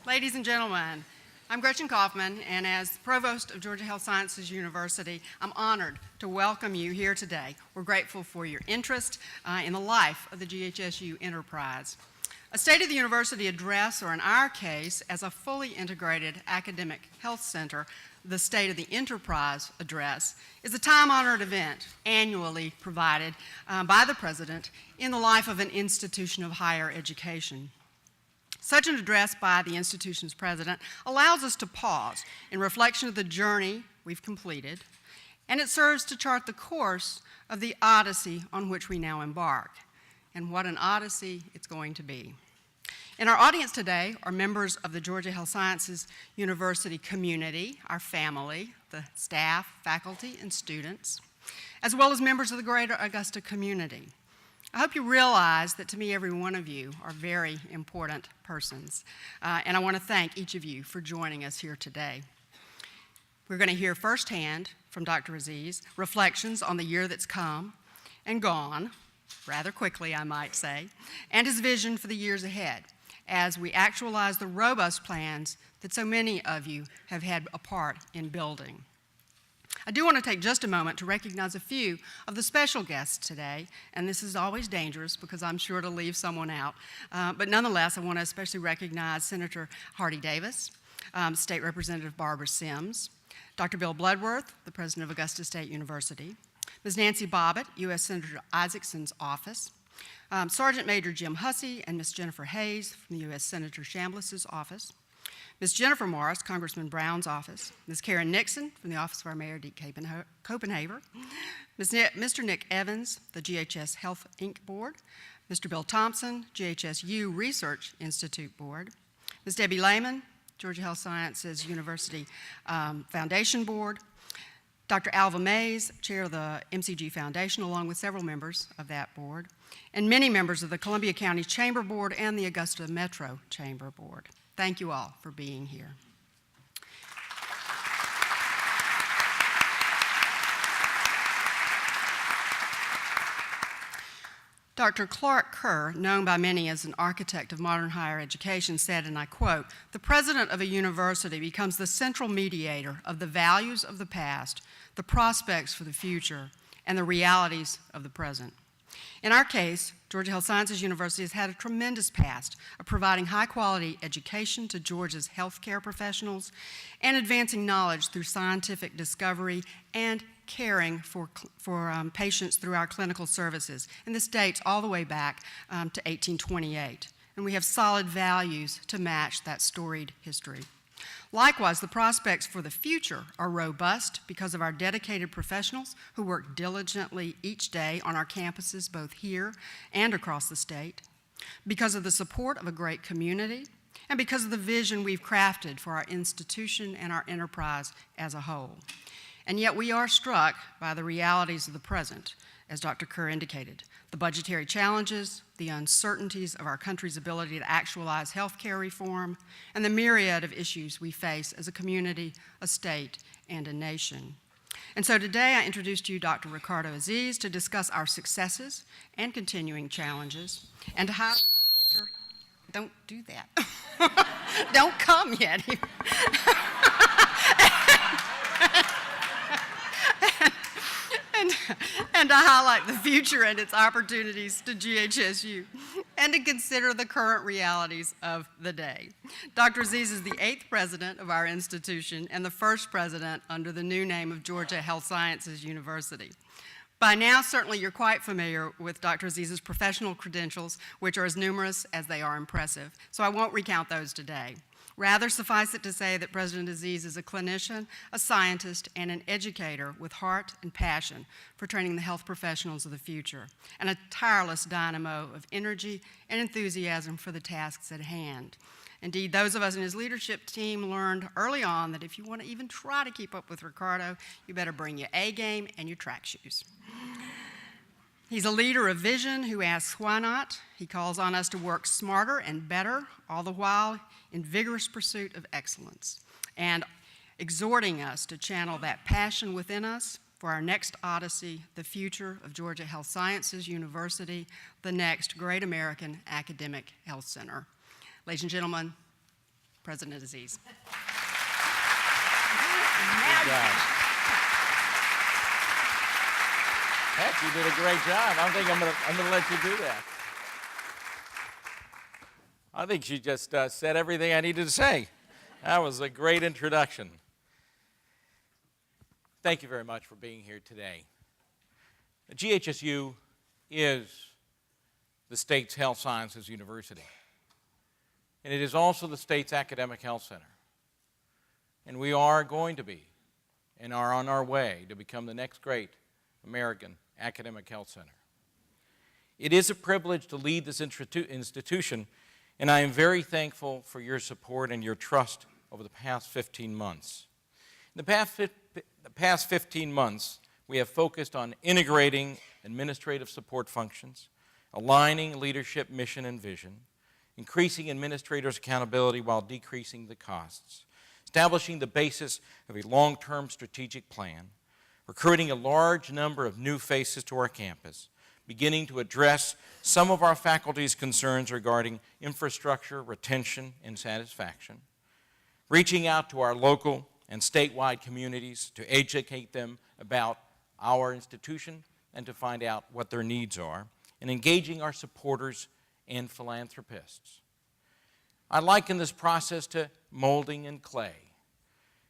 Ladies and gentlemen, I'm Gretchen Kaufman, and as Provost of Georgia Health Sciences University, I'm honored to welcome you here today. We're grateful for your interest in the life of the GHSU enterprise. A State of the University address, or in our case, as a fully integrated academic health center, the State of the Enterprise address, is a time-honored event annually provided by the President in the life of an institution of higher education. Such an address by the institution's president allows us to pause in reflection of the journey we've completed, and it serves to chart the course of the odyssey on which we now embark. And what an odyssey it's going to be. In our audience today are members of the Georgia Health Sciences University community, our family, the staff, faculty, and students, as well as members of the greater Augusta community. I hope you realize that to me, every one of you are very important persons, and I want to thank each of you for joining us here today. We're going to hear firsthand from Dr. Azziz reflections on the year that's come and gone, rather quickly I might say, and his vision for the years ahead as we actualize the robust plans that so many of you have had a part in building. I do want to take just a moment to recognize a few of the special guests today, and this is always dangerous because I'm sure to leave someone out, but nonetheless I want to especially recognize Senator Hardy Davis, State Representative Barbara Sims, Dr. Bill Bloodworth, the President of Augusta State University, Ms. Nancy Bobbitt, U.S. Senator Isaacson's office, Sergeant Major Jim Hussey and Ms. Jennifer Hayes from the U.S. Senator Chambliss's office, Ms. Jennifer Morris, Congressman Brown's office, Ms. Karen Nixon from the office of our Mayor, Deke Copenhaver, Mr. Nick Evans, the GHS Health Inc. Board, Mr. Bill Thompson, GHSU Research Institute Board, Ms. Debbie Lehman, Georgia Health Sciences University Foundation Board, Dr. Alva Mays, Chair of the MCG Foundation, along with several members of that board, and many members of the Columbia County Chamber Board and the Augusta Metro Chamber Board. Thank you all for being here. Dr. Clark Kerr, known by many as an architect of modern higher education, said, and I quote, "The president of a university becomes the central mediator of the values of the past, the prospects for the future, and the realities of the present." In our case, Georgia Health Sciences University has had a tremendous past of providing high-quality education to Georgia's healthcare professionals and advancing knowledge through scientific discovery and caring for patients through our clinical services. And this dates all the way back to 1828. And we have solid values to match that storied history. Likewise, the prospects for the future are robust because of our dedicated professionals who work diligently each day on our campuses, both here and across the state, because of the support of a great community, and because of the vision we've crafted for our institution and our enterprise as a whole. And yet we are struck by the realities of the present, as Dr. Kerr indicated, the budgetary challenges, the uncertainties of our country's ability to actualize healthcare reform, and the myriad of issues we face as a community, a state, and a nation. And so today I introduce to you Dr. Ricardo Azziz to discuss our successes and continuing challenges, and to highlight the future. Don't do that. Don't come yet. And to highlight the future and its opportunities to GHSU, and to consider the current realities of the day. Dr. Azziz is the 8th president of our institution and the 1st president under the new name of Georgia Health Sciences University. By now, certainly you're quite familiar with Dr. Aziz's professional credentials, which are as numerous as they are impressive, so I won't recount those today. Rather, suffice it to say that President Azziz is a clinician, a scientist, and an educator with heart and passion for training the health professionals of the future, and a tireless dynamo of energy and enthusiasm for the tasks at hand. Indeed, those of us in his leadership team learned early on that if you want to even try to keep up with Ricardo, you better bring your A game and your track shoes. He's a leader of vision who asks why not. He calls on us to work smarter and better, all the while in vigorous pursuit of excellence, and exhorting us to channel that passion within us for our next odyssey, the future of Georgia Health Sciences University, the next great American academic health center. Ladies and gentlemen, President Azziz. Good job. Heck, you did a great job. I think I'm going to let you do that. I think she just said everything I needed to say. That was a great introduction. Thank you very much for being here today. The GHSU is the state's health sciences university, and it is also the state's academic health center. And we are going to be and are on our way to become the next great American academic health center. It is a privilege to lead this institution, and I am very thankful for your support and your trust over the past 15 months. In the past 15 months, we have focused on integrating administrative support functions, aligning leadership mission and vision, increasing administrators' accountability while decreasing the costs, establishing the basis of a long-term strategic plan, recruiting a large number of new faces to our campus, beginning to address some of our faculty's concerns regarding infrastructure, retention, and satisfaction, reaching out to our local and statewide communities to educate them about our institution and to find out what their needs are, and engaging our supporters and philanthropists. I liken this process to molding in clay.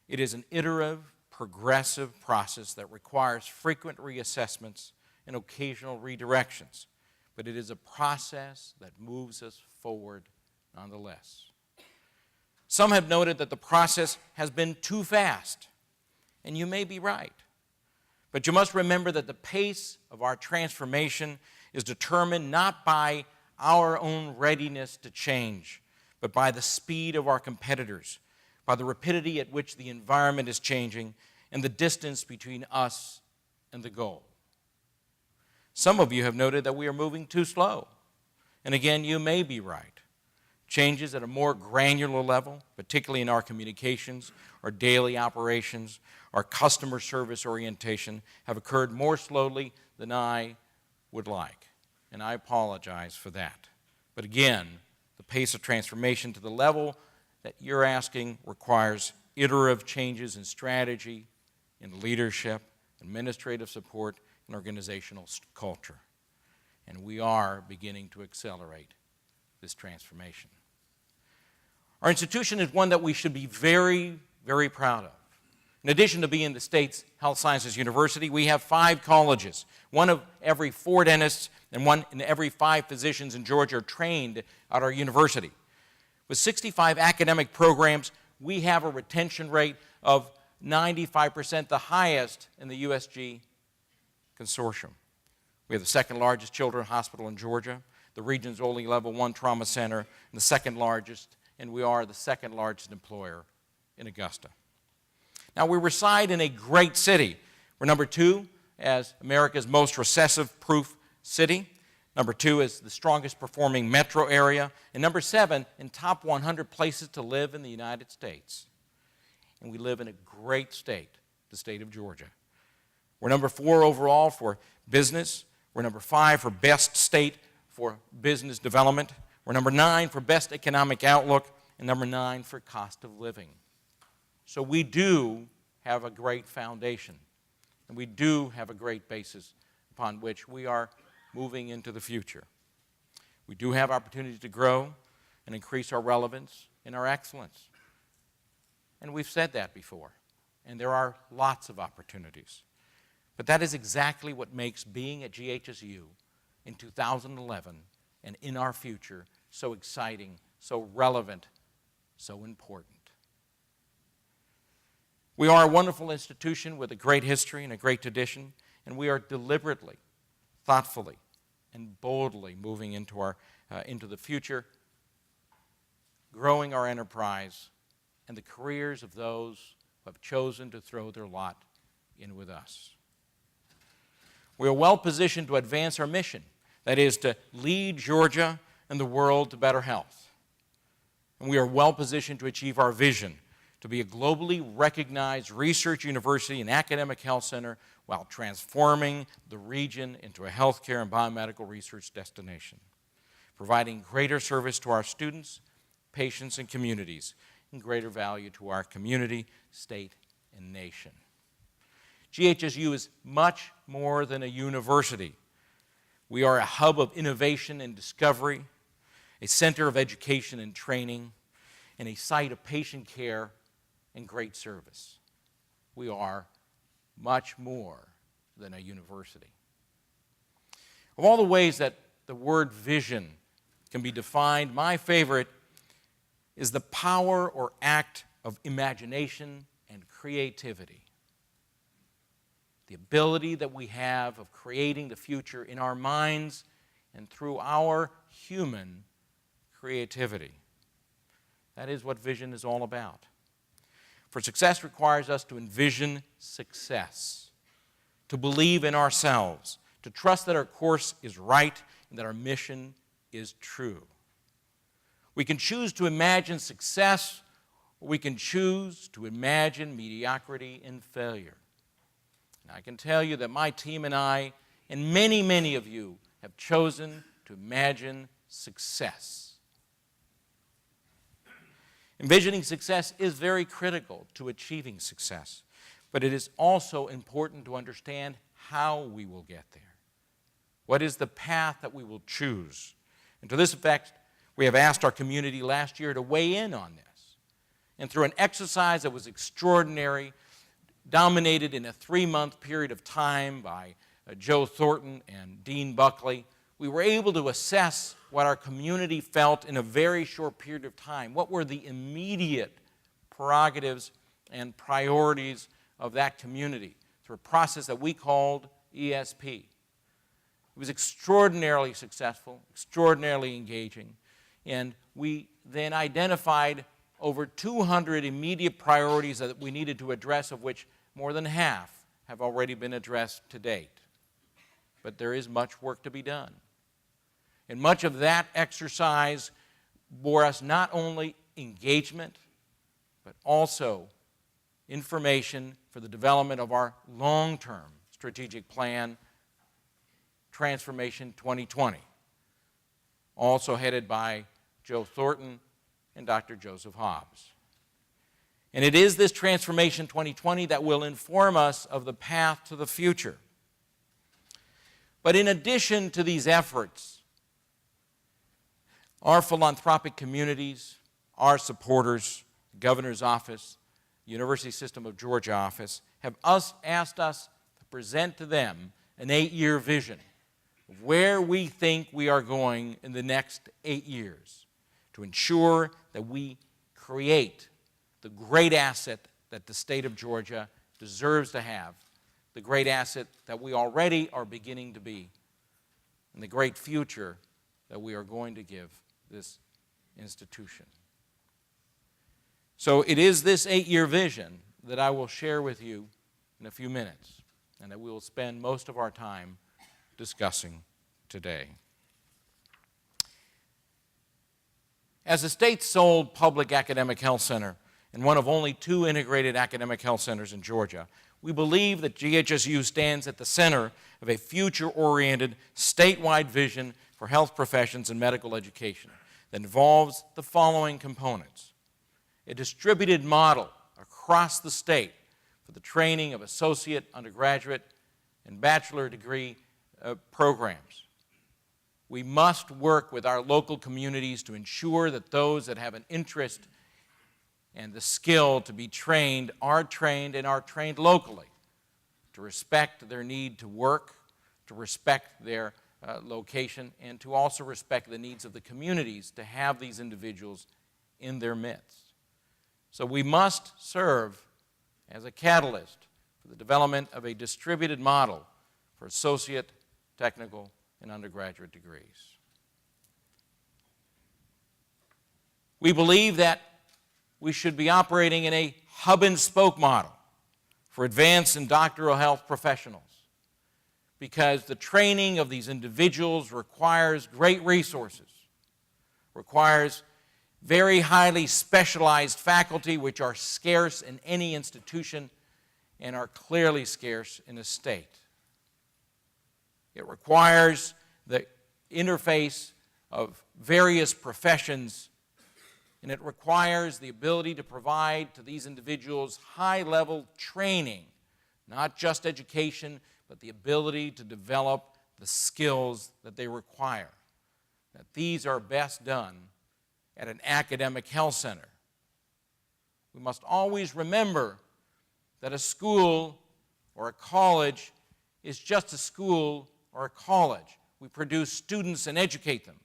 It is an iterative, progressive process that requires frequent reassessments and occasional redirections, but it is a process that moves us forward nonetheless. Some have noted that the process has been too fast, and you may be right. But you must remember that the pace of our transformation is determined not by our own readiness to change, but by the speed of our competitors, by the rapidity at which the environment is changing, and the distance between us and the goal. Some of you have noted that we are moving too slow. And again, you may be right. Changes at a more granular level, particularly in our communications, our daily operations, our customer service orientation, have occurred more slowly than I would like. And I apologize for that. But again, the pace of transformation to the level that you're asking requires iterative changes in strategy, in leadership, administrative support, and organizational culture. And we are beginning to accelerate this transformation. Our institution is one that we should be very, very proud of. In addition to being the state's health sciences university, we have 5 colleges. 1 of every 4 dentists and 1 in every 5 physicians in Georgia are trained at our university. With 65 academic programs, we have a retention rate of 95%, the highest in the USG consortium. We have the 2nd largest children's hospital in Georgia, the region's only level 1 trauma center, and the 2nd largest, and we are the 2nd largest employer in Augusta. Now, we reside in a great city. We're number 2 as America's most recession-proof city. Number 2 is the strongest performing metro area. And number 7 in top 100 places to live in the United States. And we live in a great state, the state of Georgia. We're number 4 overall for business. We're number 5 for best state for business development. We're number 9 for best economic outlook. And number 9 for cost of living. So we do have a great foundation. And we do have a great basis upon which we are moving into the future. We do have opportunities to grow and increase our relevance and our excellence. And we've said that before. And there are lots of opportunities. But that is exactly what makes being at GHSU in 2011 and in our future so exciting, so relevant, so important. We are a wonderful institution with a great history and a great tradition, and we are deliberately, thoughtfully, and boldly moving into the future, growing our enterprise and the careers of those who have chosen to throw their lot in with us. We are well positioned to advance our mission, that is, to lead Georgia and the world to better health. And we are well positioned to achieve our vision, to be a globally recognized research university and academic health center while transforming the region into a healthcare and biomedical research destination, providing greater service to our students, patients, and communities, and greater value to our community, state, and nation. GHSU is much more than a university. We are a hub of innovation and discovery, a center of education and training, and a site of patient care and great service. We are much more than a university. Of all the ways that the word vision can be defined, my favorite is the power or act of imagination and creativity. The ability that we have of creating the future in our minds and through our human creativity. That is what vision is all about. For success requires us to envision success, to believe in ourselves, to trust that our course is right and that our mission is true. We can choose to imagine success, or we can choose to imagine mediocrity and failure. And I can tell you that my team and I, and many, many of you, have chosen to imagine success. Envisioning success is very critical to achieving success, but it is also important to understand how we will get there. What is the path that we will choose? And to this effect, we have asked our community last year to weigh in on this. And through an exercise that was extraordinary, dominated in a 3-month period of time by Joe Thornton and Dean Buckley, we were able to assess what our community felt in a very short period of time. What were the immediate prerogatives and priorities of that community through a process that we called ESP. It was extraordinarily successful, extraordinarily engaging, and we then identified over 200 immediate priorities that we needed to address, of which more than half have already been addressed to date. But there is much work to be done. And much of that exercise bore us not only engagement, but also information for the development of our long-term strategic plan, Transformation 2020, also headed by Joe Thornton and Dr. Joseph Hobbs. And it is this Transformation 2020 that will inform us of the path to the future. But in addition to these efforts, our philanthropic communities, our supporters, the Governor's Office, University System of Georgia Office, have asked us to present to them an 8-year vision of where we think we are going in the next 8 years to ensure that we create the great asset that the state of Georgia deserves to have, the great asset that we already are beginning to be, and the great future that we are going to give this institution. So it is this 8-year vision that I will share with you in a few minutes, and that we will spend most of our time discussing today. As the state's sole public academic health center and one of only 2 integrated academic health centers in Georgia, we believe that GHSU stands at the center of a future-oriented statewide vision for health professions and medical education that involves the following components: a distributed model across the state for the training of associate, undergraduate, and bachelor degree programs. We must work with our local communities to ensure that those that have an interest and the skill to be trained are trained and are trained locally, to respect their need to work, to respect their location, and to also respect the needs of the communities to have these individuals in their midst. So we must serve as a catalyst for the development of a distributed model for associate, technical, and undergraduate degrees. We believe that we should be operating in a hub-and-spoke model for advanced and doctoral health professionals, because the training of these individuals requires great resources, requires very highly specialized faculty, which are scarce in any institution and are clearly scarce in a state. It requires the interface of various professions and it requires the ability to provide to these individuals high-level training, not just education, but the ability to develop the skills that they require. That these are best done at an academic health center. We must always remember that a school or a college is just a school or a college. We produce students and educate them.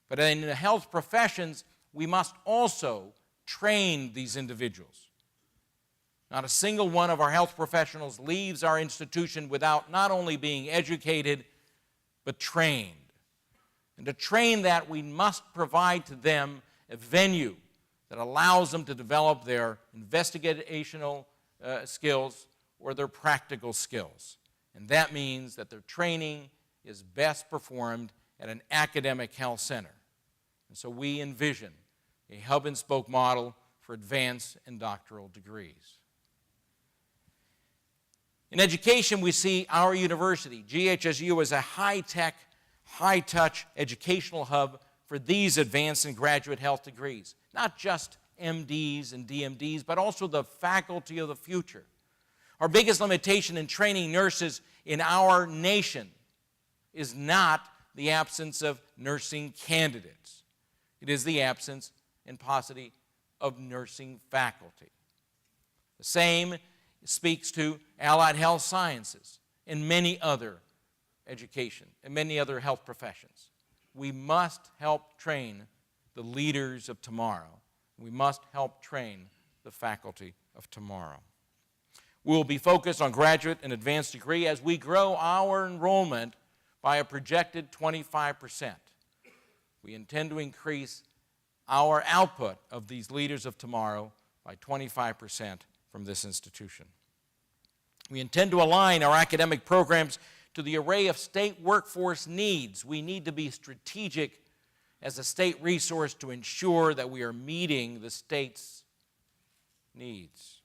But in the health professions, we must also train these individuals. Not a single one of our health professionals leaves our institution without not only being educated, but trained. And to train that, we must provide to them a venue that allows them to develop their investigational skills or their practical skills. And that means that their training is best performed at an academic health center. And so we envision a hub-and-spoke model for advanced and doctoral degrees. In education, we see our university, GHSU, as a high-tech, high-touch educational hub for these advanced and graduate health degrees. Not just MDs and DMDs, but also the faculty of the future. Our biggest limitation in training nurses in our nation is not the absence of nursing candidates. It is the absence and paucity of nursing faculty. The same speaks to allied health sciences and many other education and many other health professions. We must help train the leaders of tomorrow. We must help train the faculty of tomorrow. We will be focused on graduate and advanced degree as we grow our enrollment by a projected 25%. We intend to increase our output of these leaders of tomorrow by 25% from this institution. We intend to align our academic programs to the array of state workforce needs. We need to be strategic as a state resource to ensure that we are meeting the state's needs.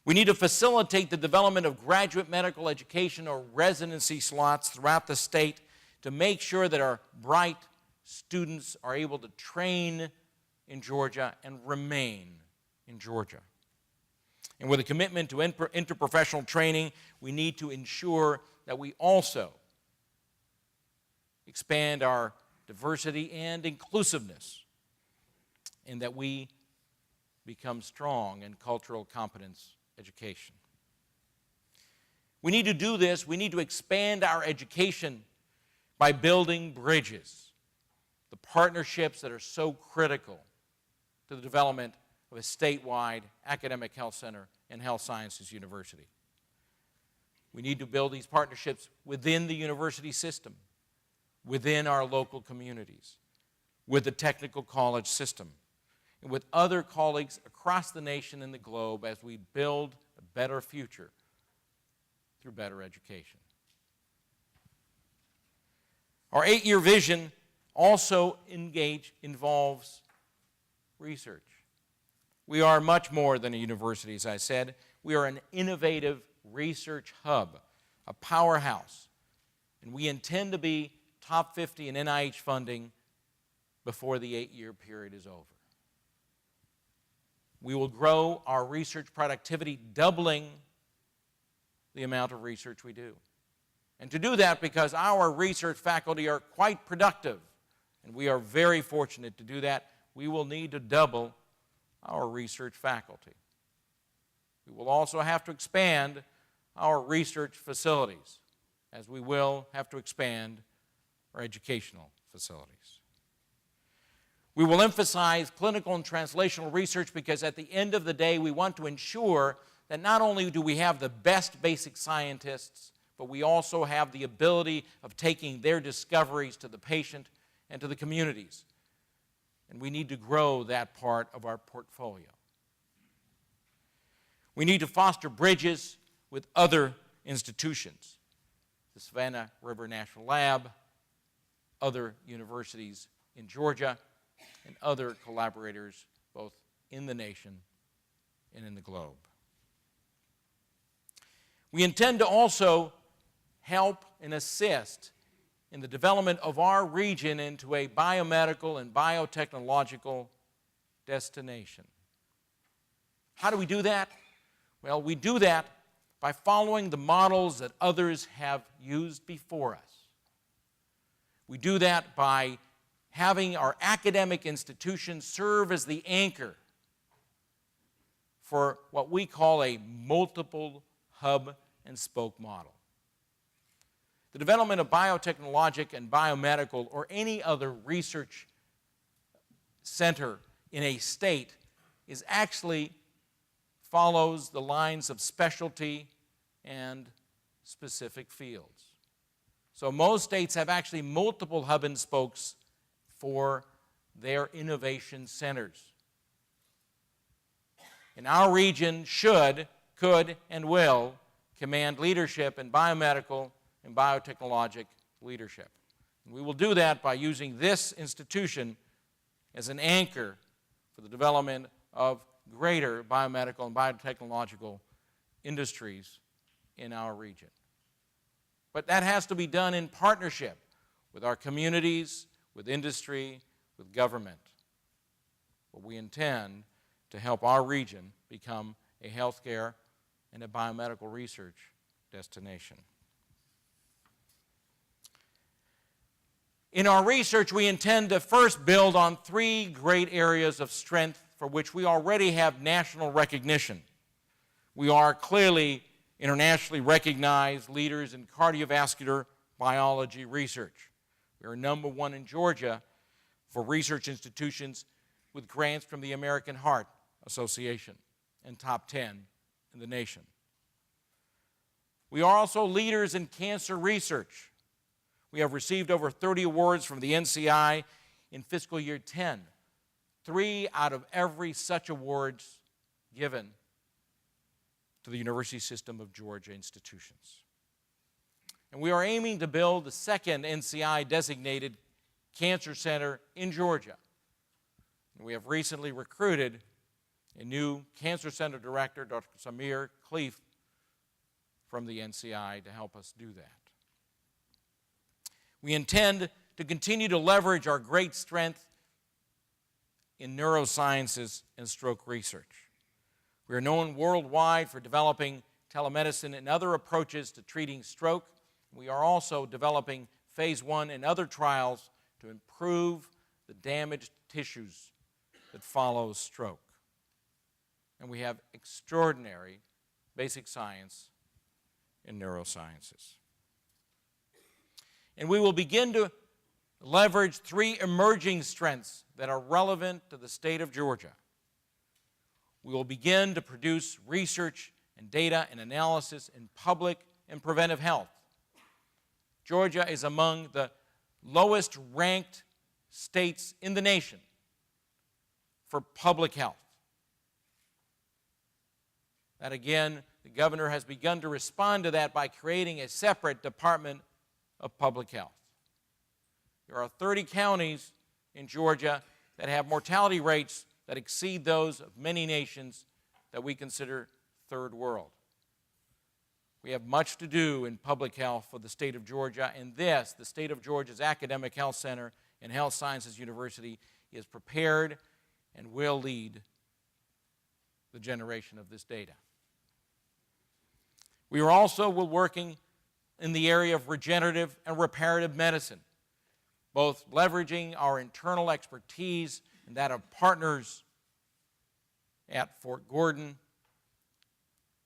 We need to facilitate the development of graduate medical education or residency slots throughout the state to make sure that our bright students are able to train in Georgia and remain in Georgia. And with a commitment to interprofessional training, we need to ensure that we also expand our diversity and inclusiveness, and that we become strong in cultural competence education. We need to do this. We need to expand our education by building bridges, the partnerships that are so critical to the development of a statewide academic health center and health sciences university. We need to build these partnerships within the university system, within our local communities, with the technical college system, and with other colleagues across the nation and the globe as we build a better future through better education. Our 8-year vision also involves research. We are much more than a university, as I said. We are an innovative research hub, a powerhouse, and we intend to be top 50 in NIH funding before the 8-year period is over. We will grow our research productivity, doubling the amount of research we do. And to do that, because our research faculty are quite productive, and we are very fortunate to do that, we will need to double our research faculty. We will also have to expand our research facilities, as we will have to expand our educational facilities. We will emphasize clinical and translational research because at the end of the day, we want to ensure that not only do we have the best basic scientists, but we also have the ability of taking their discoveries to the patient and to the communities. And we need to grow that part of our portfolio. We need to foster bridges with other institutions, the Savannah River National Lab, other universities in Georgia, and other collaborators both in the nation and in the globe. We intend to also help and assist in the development of our region into a biomedical and biotechnological destination. How do we do that? Well, we do that by following the models that others have used before us. We do that by having our academic institutions serve as the anchor for what we call a multiple hub and spoke model. The development of biotechnologic and biomedical or any other research center in a state actually follows the lines of specialty and specific fields. So most states have actually multiple hub and spokes for their innovation centers. And our region should, could, and will command leadership in biomedical and biotechnologic leadership. And we will do that by using this institution as an anchor for the development of greater biomedical and biotechnological industries in our region. But that has to be done in partnership with our communities, with industry, with government. But we intend to help our region become a healthcare and a biomedical research destination. In our research, we intend to first build on three great areas of strength for which we already have national recognition. We are clearly internationally recognized leaders in cardiovascular biology research. We are number one in Georgia for research institutions with grants from the American Heart Association and top 10 in the nation. We are also leaders in cancer research. We have received over 30 awards from the NCI in fiscal year 10. 3 out of every such awards given to the University System of Georgia institutions. And we are aiming to build the second NCI-designated cancer center in Georgia. And we have recently recruited a new cancer center director, Dr. Samir Cleef, from the NCI to help us do that. We intend to continue to leverage our great strength in neurosciences and stroke research. We are known worldwide for developing telemedicine and other approaches to treating stroke. We are also developing phase 1 and other trials to improve the damaged tissues that follow stroke. And we have extraordinary basic science in neurosciences. And we will begin to leverage 3 emerging strengths that are relevant to the state of Georgia. We will begin to produce research and data and analysis in public and preventive health. Georgia is among the lowest ranked states in the nation for public health. That again, the governor has begun to respond to that by creating a separate Department of Public Health. There are 30 counties in Georgia that have mortality rates that exceed those of many nations that we consider third world. We have much to do in public health for the state of Georgia, and this, the state of Georgia's Academic Health Center and Health Sciences University, is prepared and will lead the generation of this data. We are also working in the area of regenerative and reparative medicine, both leveraging our internal expertise and that of partners at Fort Gordon,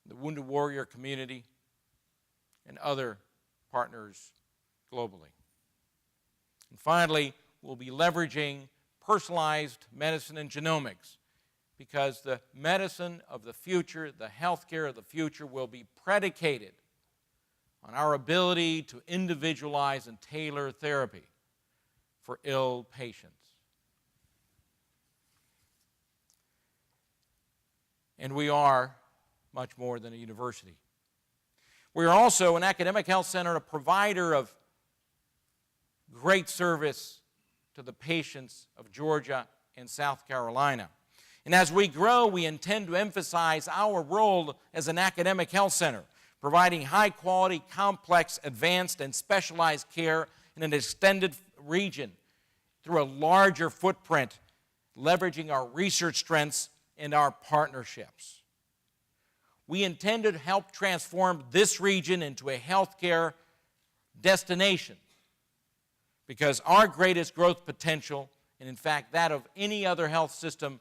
the Wounded Warrior community, and other partners globally. And finally, we'll be leveraging personalized medicine and genomics, because the medicine of the future, the healthcare of the future, will be predicated on our ability to individualize and tailor therapy for ill patients. And we are much more than a university. We are also an academic health center, a provider of great service to the patients of Georgia and South Carolina. And as we grow, we intend to emphasize our role as an academic health center, providing high-quality, complex, advanced, and specialized care in an extended region through a larger footprint, leveraging our research strengths and our partnerships. We intend to help transform this region into a healthcare destination because our greatest growth potential, and in fact that of any other health system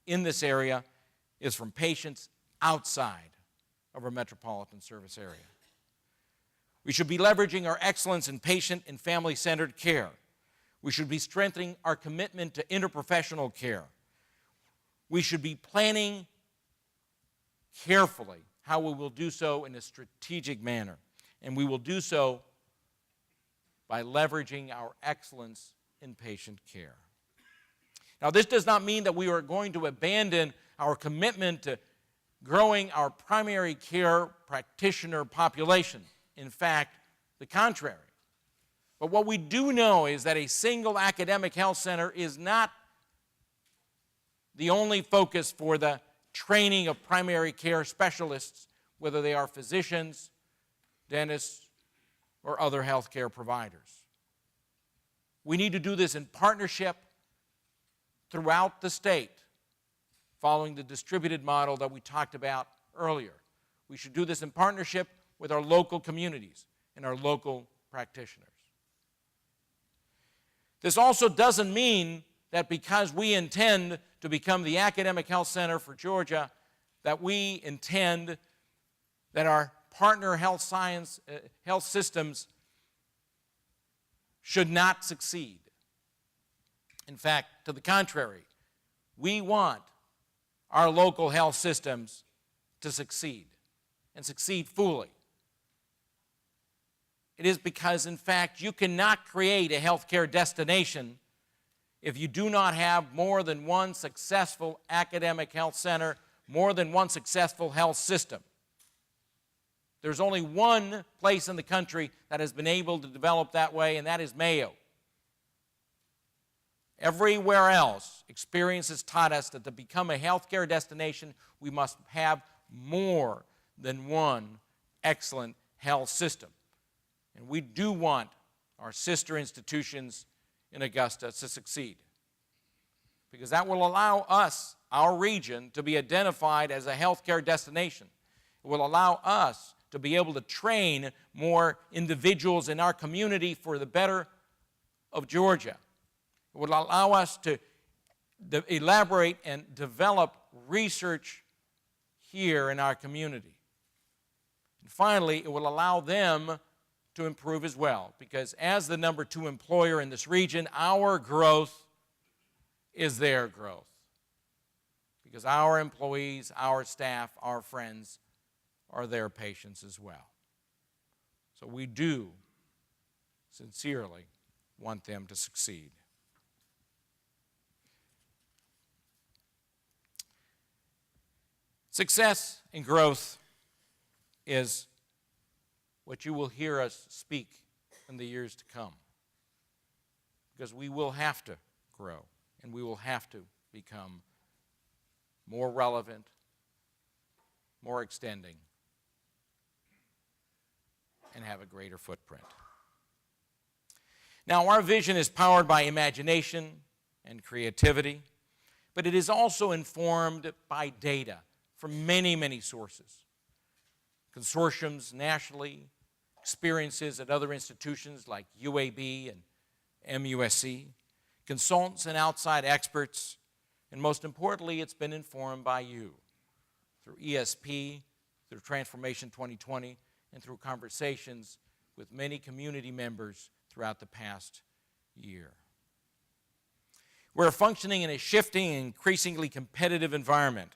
in this area, is from patients outside of our metropolitan service area. We should be leveraging our excellence in patient and family-centered care. We should be strengthening our commitment to interprofessional care. We should be planning carefully how we will do so in a strategic manner. And we will do so by leveraging our excellence in patient care. Now, this does not mean that we are going to abandon our commitment to growing our primary care practitioner population. In fact, the contrary. But what we do know is that a single academic health center is not the only focus for the training of primary care specialists, whether they are physicians, dentists, or other healthcare providers. We need to do this in partnership throughout the state, following the distributed model that we talked about earlier. We should do this in partnership with our local communities and our local practitioners. This also doesn't mean that because we intend to become the academic health center for Georgia, that we intend that our partner health systems should not succeed. In fact, to the contrary, we want our local health systems to succeed and succeed fully. It is because, in fact, you cannot create a healthcare destination if you do not have more than one successful academic health center, more than one successful health system. There's only one place in the country that has been able to develop that way, and that is Mayo. Everywhere else, experience has taught us that to become a healthcare destination, we must have more than one excellent health system. And we do want our sister institutions in Augusta to succeed, because that will allow us, our region, to be identified as a healthcare destination. It will allow us to be able to train more individuals in our community for the better of Georgia. It will allow us to elaborate and develop research here in our community. And finally, it will allow them to improve as well, because as the number 2 employer in this region, our growth is their growth. Because our employees, our staff, our friends are their patients as well. So we do sincerely want them to succeed. Success and growth is what you will hear us speak in the years to come, because we will have to grow and we will have to become more relevant, more extending, and have a greater footprint. Now, our vision is powered by imagination and creativity, but it is also informed by data from many, many sources. Consortiums nationally, experiences at other institutions like UAB and MUSC, consultants and outside experts, and most importantly, it's been informed by you through ESP, through Transformation 2020, and through conversations with many community members throughout the past year. We're functioning in a shifting and increasingly competitive environment,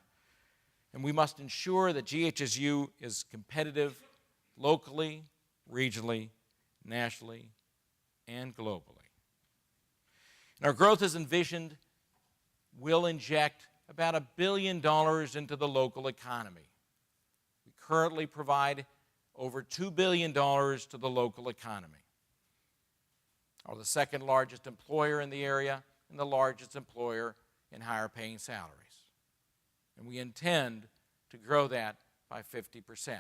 and we must ensure that GHSU is competitive locally, regionally, nationally, and globally. And our growth as envisioned will inject about $1 billion into the local economy. We currently provide over $2 billion to the local economy. We're the second largest employer in the area and the largest employer in higher paying salaries. And we intend to grow that by 50%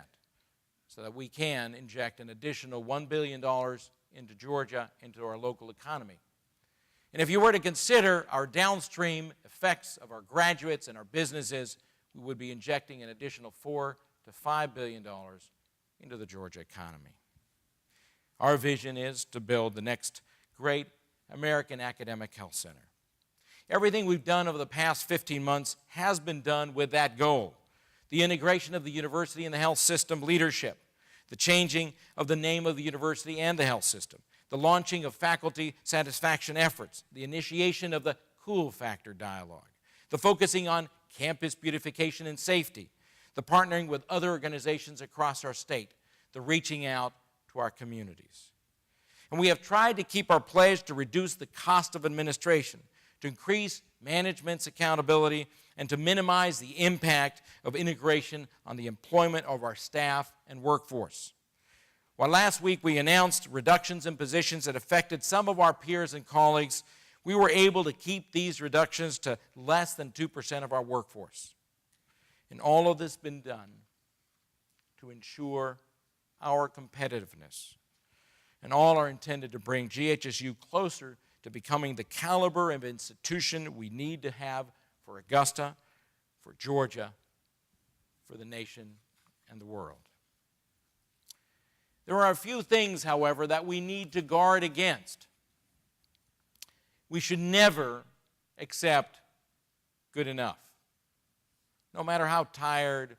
so that we can inject an additional $1 billion into Georgia, into our local economy. And if you were to consider our downstream effects of our graduates and our businesses, we would be injecting an additional $4 to $5 billion into the Georgia economy. Our vision is to build the next great American academic health center. Everything we've done over the past 15 months has been done with that goal. The integration of the university and the health system leadership, the changing of the name of the university and the health system, the launching of faculty satisfaction efforts, the initiation of the Cool Factor dialogue, the focusing on campus beautification and safety, the partnering with other organizations across our state, the reaching out to our communities. And we have tried to keep our pledge to reduce the cost of administration, to increase management's accountability, and to minimize the impact of integration on the employment of our staff and workforce. While last week we announced reductions in positions that affected some of our peers and colleagues, we were able to keep these reductions to less than 2% of our workforce. And all of this has been done to ensure our competitiveness. And all are intended to bring GHSU closer to becoming the caliber of institution we need to have for Augusta, for Georgia, for the nation and the world. There are a few things, however, that we need to guard against. We should never accept good enough. No matter how tired,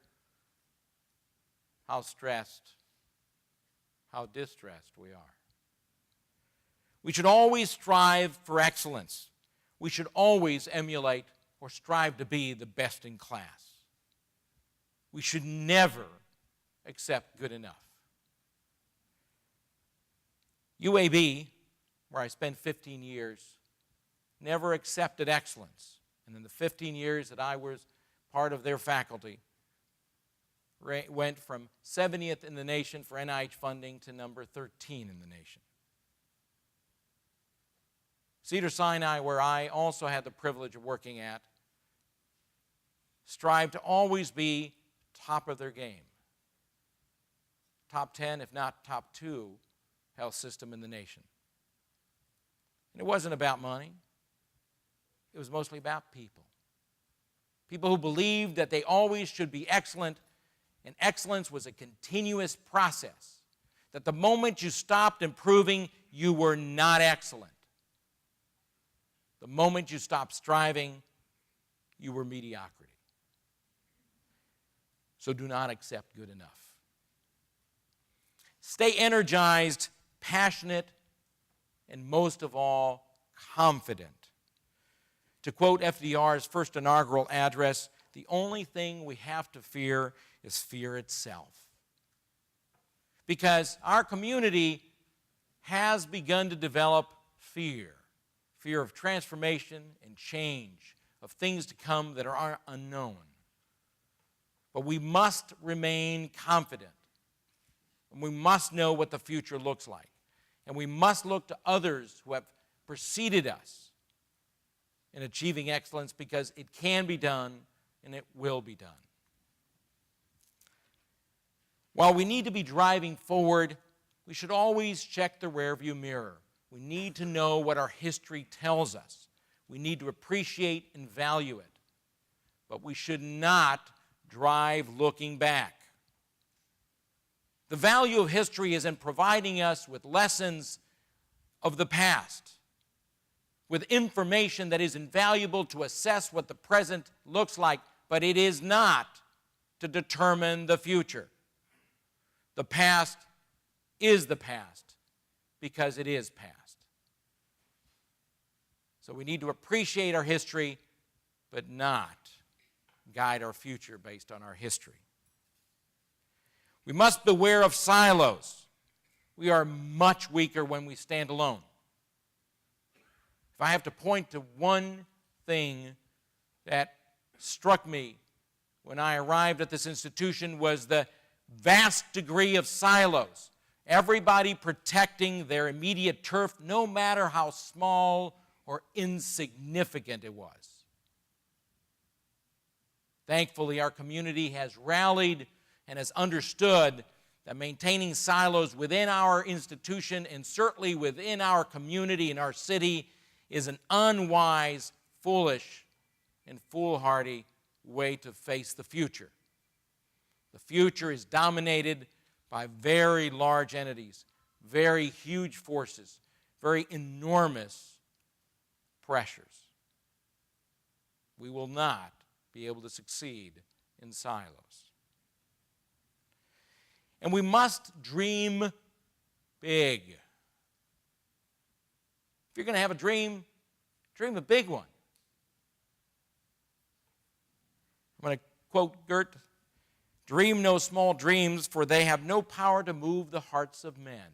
how stressed, how distressed we are. We should always strive for excellence. We should always emulate or strive to be the best in class. We should never accept good enough. UAB, where I spent 15 years, never accepted excellence. And in the 15 years that I was part of their faculty, went from 70th in the nation for NIH funding to number 13 in the nation. Cedars-Sinai, where I also had the privilege of working at, strive to always be top of their game. Top 10, if not top 2, health system in the nation. And it wasn't about money. It was mostly about people. People who believed that they always should be excellent, and excellence was a continuous process. That the moment you stopped improving, you were not excellent. The moment you stopped striving, you were mediocrity. So do not accept good enough. Stay energized, passionate, and most of all, confident. To quote FDR's first inaugural address, the only thing we have to fear is fear itself. Because our community has begun to develop fear. Fear of transformation and change, of things to come that are unknown. But we must remain confident. And we must know what the future looks like. And we must look to others who have preceded us in achieving excellence, because it can be done and it will be done. While we need to be driving forward, we should always check the rearview mirror. We need to know what our history tells us. We need to appreciate and value it. But we should not drive looking back. The value of history is in providing us with lessons of the past, with information that is invaluable to assess what the present looks like, but it is not to determine the future. The past is the past because it is past. So we need to appreciate our history, but not guide our future based on our history. We must beware of silos. We are much weaker when we stand alone. If I have to point to one thing that struck me when I arrived at this institution, was the vast degree of silos. Everybody protecting their immediate turf, no matter how small or insignificant it was. Thankfully, our community has rallied and has understood that maintaining silos within our institution and certainly within our community and our city is an unwise, foolish, and foolhardy way to face the future. The future is dominated by very large entities, very huge forces, very enormous pressures. We will not be able to succeed in silos. And we must dream big. If you're going to have a dream, dream a big one. I'm going to quote Goethe, "Dream no small dreams, for they have no power to move the hearts of men,"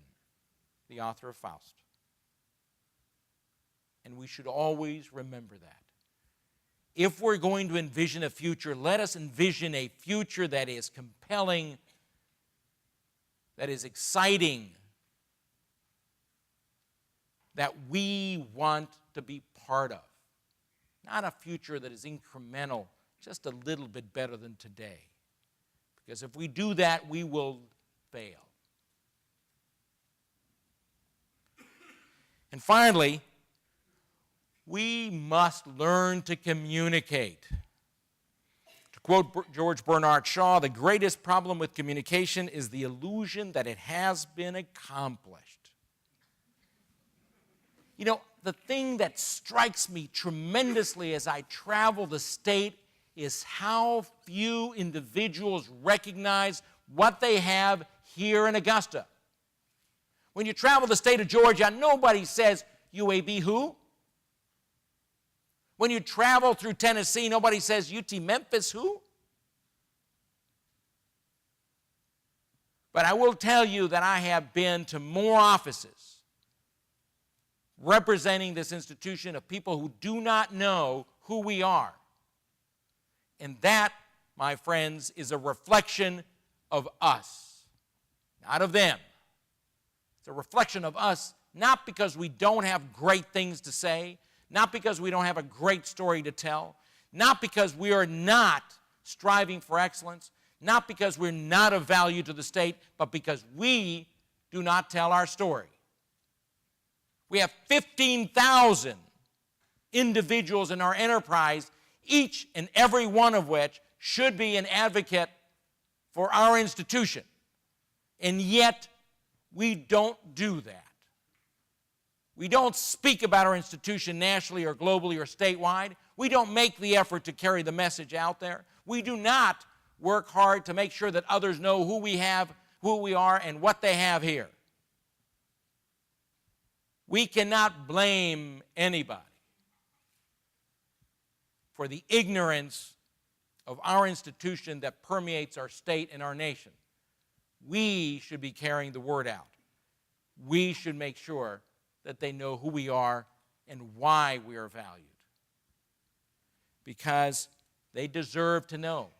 the author of Faust. And we should always remember that. If we're going to envision a future, let us envision a future that is compelling, that is exciting, that we want to be part of. Not a future that is incremental, just a little bit better than today. Because if we do that, we will fail. And finally, we must learn to communicate. To quote George Bernard Shaw, "The greatest problem with communication is the illusion that it has been accomplished." You know, the thing that strikes me tremendously as I travel the state is how few individuals recognize what they have here in Augusta. When you travel the state of Georgia, nobody says, "UAB who?" When you travel through Tennessee, nobody says, "UT Memphis who?" But I will tell you that I have been to more offices representing this institution of people who do not know who we are. And that, my friends, is a reflection of us, not of them. It's a reflection of us, not because we don't have great things to say, not because we don't have a great story to tell, not because we are not striving for excellence, not because we're not of value to the state, but because we do not tell our story. We have 15,000 individuals in our enterprise, each and every one of which should be an advocate for our institution. And yet, we don't do that. We don't speak about our institution nationally or globally or statewide. We don't make the effort to carry the message out there. We do not work hard to make sure that others know who we have, who we are, and what they have here. We cannot blame anybody for the ignorance of our institution that permeates our state and our nation. We should be carrying the word out. We should make sure that they know who we are and why we are valued. Because they deserve to know.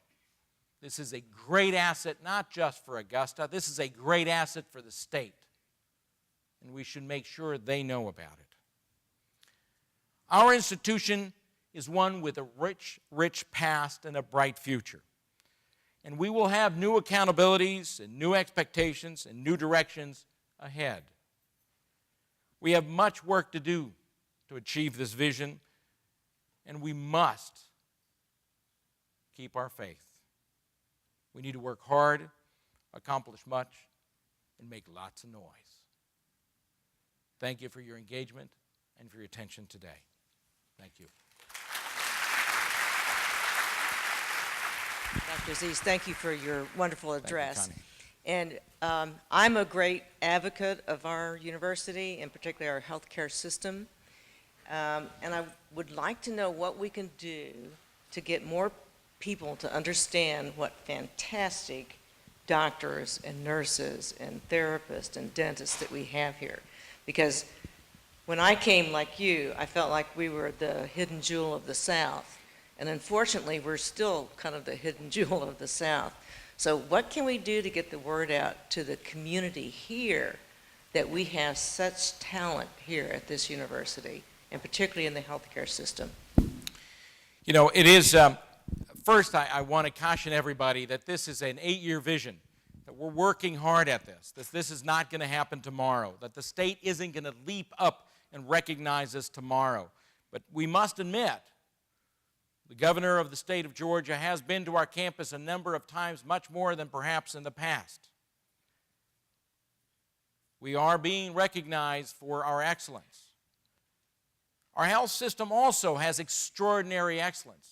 This is a great asset, not just for Augusta. This is a great asset for the state. And we should make sure they know about it. Our institution is one with a rich, rich past and a bright future. And we will have new accountabilities and new expectations and new directions ahead. We have much work to do to achieve this vision, and we must keep our faith. We need to work hard, accomplish much, and make lots of noise. Thank you for your engagement and for your attention today. Thank you. Dr. Azziz, thank you for your wonderful address. Thank you, And I'm a great advocate of our university, and particularly our healthcare system. And I would like to know what we can do to get more people to understand what fantastic doctors and nurses and therapists and dentists that we have here. Because when I came like you, I felt like we were the hidden jewel of the South. And unfortunately, we're still kind of the hidden jewel of the South. So what can we do to get the word out to the community here that we have such talent here at this university, and particularly in the healthcare system? You know, it is, first I want to caution everybody that this is an 8-year vision, that we're working hard at this. This is not going to happen tomorrow, that the state isn't going to leap up and recognize us tomorrow. But we must admit, the governor of the state of Georgia has been to our campus a number of times, much more than perhaps in the past. We are being recognized for our excellence. Our health system also has extraordinary excellence.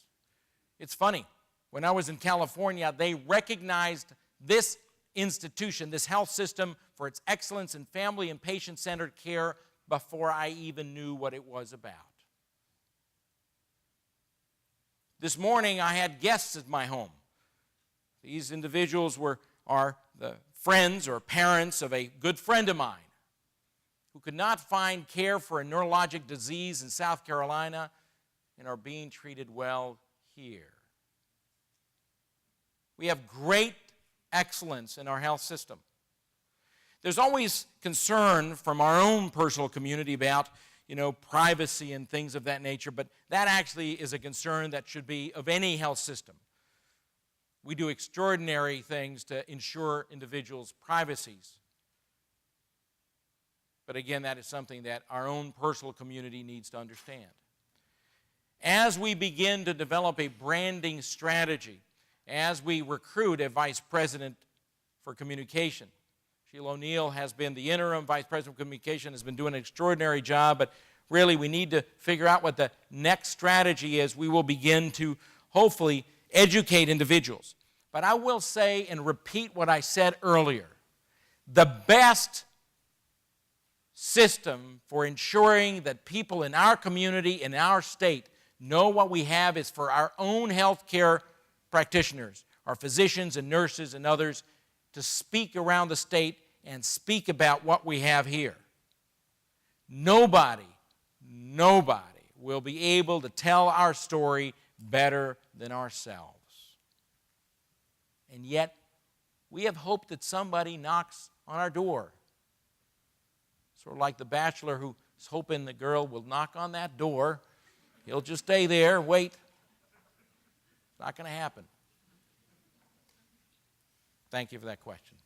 It's funny, when I was in California, they recognized this institution, this health system, for its excellence in family and patient-centered care before I even knew what it was about. This morning, I had guests at my home. These individuals are the friends or parents of a good friend of mine who could not find care for a neurologic disease in South Carolina and are being treated well here. We have great excellence in our health system. There's always concern from our own personal community about, privacy and things of that nature, but that actually is a concern that should be of any health system. We do extraordinary things to ensure individuals' privacies. But again, that is something that our own personal community needs to understand. As we begin to develop a branding strategy, as we recruit a vice president for communication, Sheila O'Neill has been the interim vice president of communication, has been doing an extraordinary job, but really we need to figure out what the next strategy is. We will begin to hopefully educate individuals. But I will say and repeat what I said earlier. The best system for ensuring that people in our community, in our state, know what we have is for our own health care practitioners, our physicians and nurses and others, to speak around the state and speak about what we have here. Nobody will be able to tell our story better than ourselves. And yet, we have hope that somebody knocks on our door. Sort of like the bachelor who's hoping the girl will knock on that door. He'll just stay there, wait. It's not going to happen. Thank you for that question.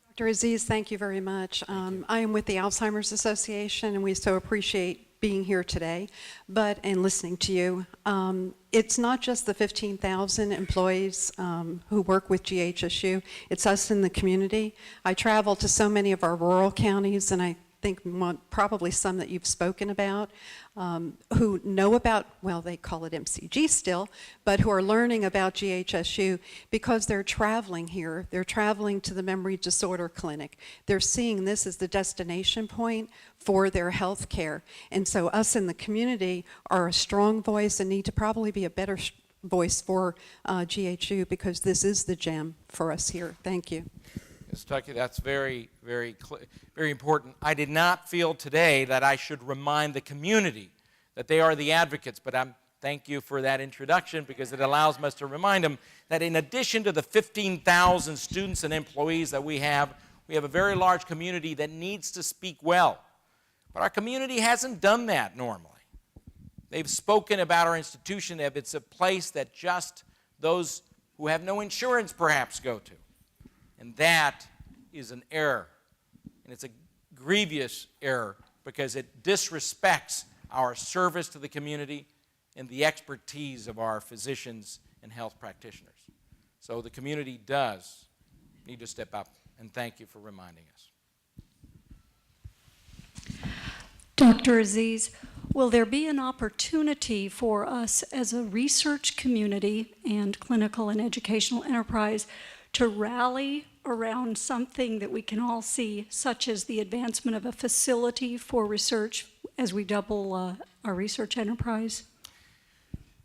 Dr. Azziz, thank you very much. I am with the Alzheimer's Association, and we so appreciate being here today, and listening to you. It's not just the 15,000 employees who work with GHSU, it's us in the community. I travel to so many of our rural counties, and I think probably some that you've spoken about, who know about, well, they call it MCG still, but who are learning about GHSU because they're traveling here. They're traveling to the memory disorder clinic. They're seeing this as the destination point for their health care. And so us in the community are a strong voice and need to probably be a better voice for GHU because this is the gem for us here. Thank you. Ms. Tuckey, that's very, very important. I did not feel today that I should remind the community that they are the advocates, but thank you for that introduction because it allows us to remind them that in addition to the 15,000 students and employees that we have a very large community that needs to speak well. But our community hasn't done that normally. They've spoken about our institution as it's a place that just those who have no insurance perhaps go to. And that is an error. And it's a grievous error because it disrespects our service to the community and the expertise of our physicians and health practitioners. So the community does need to step up, and thank you for reminding us. Dr. Azziz, will there be an opportunity for us as a research community and clinical and educational enterprise to rally around something that we can all see, such as the advancement of a facility for research as we double our research enterprise?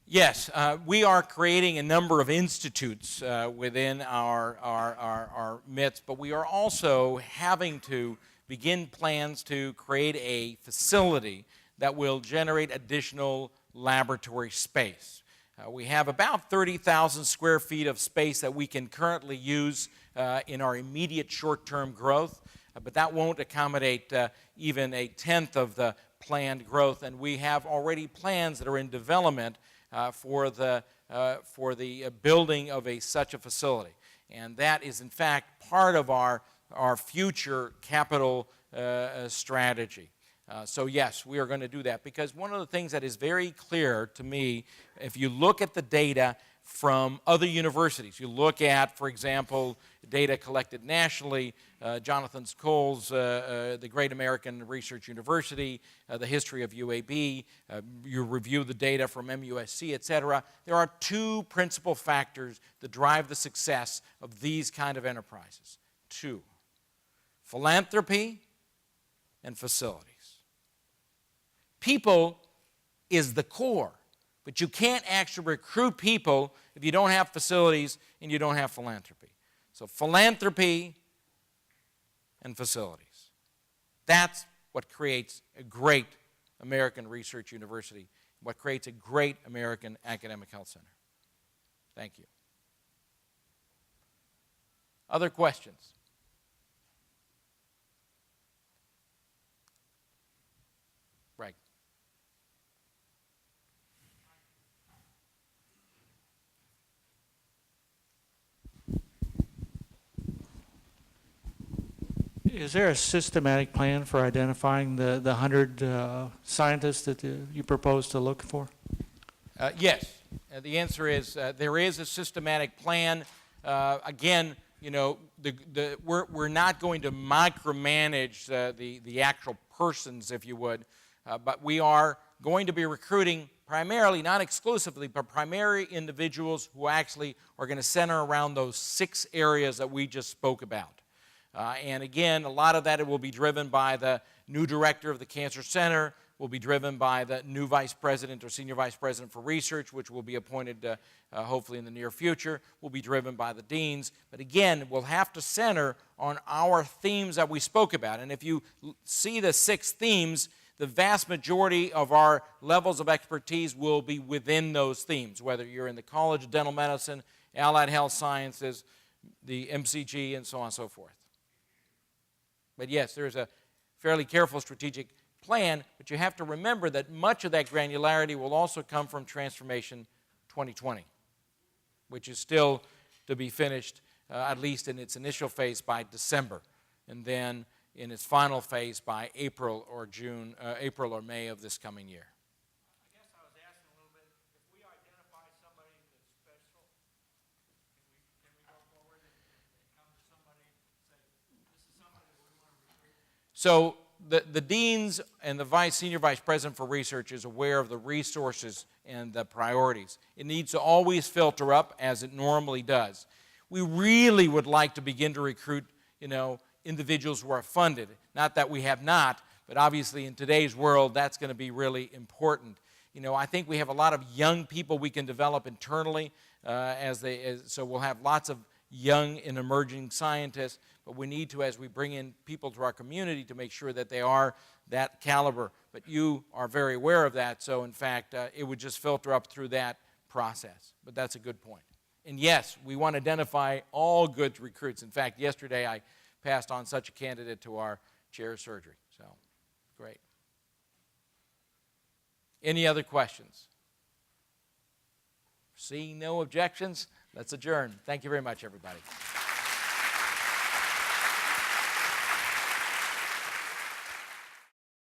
Yes, we are creating a number of institutes within our midst, but we are also having to begin plans to create a facility that will generate additional laboratory space. We have about 30,000 square feet of space that we can currently use in our immediate short-term growth, but that won't accommodate even a tenth of the planned growth, and we have already plans that are in development for the building of such a facility. And that is, in fact, part of our our future capital strategy. So yes, we are going to do that, because one of the things that is very clear to me, if you look at the data from other universities, you look at, for example, data collected nationally, Jonathan Cole's the Great American Research University, the history of UAB, you review the data from MUSC, etc. There are two principal factors that drive the success of these kind of enterprises. Two: philanthropy and facilities. People is the core, but you can't actually recruit people if you don't have facilities and you don't have philanthropy. So philanthropy and facilities. That's what creates a great American research university, what creates a great American academic health center. Thank you. Other questions? Right. Is there a systematic plan for identifying the 100 scientists that you propose to look for? Yes. The answer is there is a systematic plan. Again, you know, we're not going to micromanage the actual persons, if you would, but we are going to be recruiting primarily, not exclusively, but primary individuals who actually are going to center around those 6 areas that we just spoke about. And again, a lot of that will be driven by the new director of the Cancer Center, will be driven by the new vice president or senior vice president for research, which will be appointed hopefully in the near future, will be driven by the deans. But again, we'll have to center on our themes that we spoke about. And if you see the 6 themes, the vast majority of our levels of expertise will be within those themes, whether you're in the College of Dental Medicine, Allied Health Sciences, the MCG, and so on and so forth. But yes, there's a fairly careful strategic plan, but you have to remember that much of that granularity will also come from Transformation 2020, which is still to be finished, at least in its initial phase, by December, and then in its final phase by April or May of this coming year. I guess I was asking a little bit, if we identify somebody that's special, can we go forward and come to somebody and say, this is somebody that we want to recruit? So the deans and the senior vice president for research is aware of the resources and the priorities. It needs to always filter up, as it normally does. We really would like to begin to recruit, you know, individuals who are funded. Not that we have not, but obviously in today's world, that's going to be really important. You know, I think we have a lot of young people we can develop internally, so we'll have lots of young and emerging scientists, but we need to, as we bring in people to our community, to make sure that they are that caliber. But you are very aware of that, so in fact, it would just filter up through that process. But that's a good point. And yes, we want to identify all good recruits. In fact, yesterday I passed on such a candidate to our chair of surgery. So, great. Any other questions? Seeing no objections, let's adjourn. Thank you very much, everybody.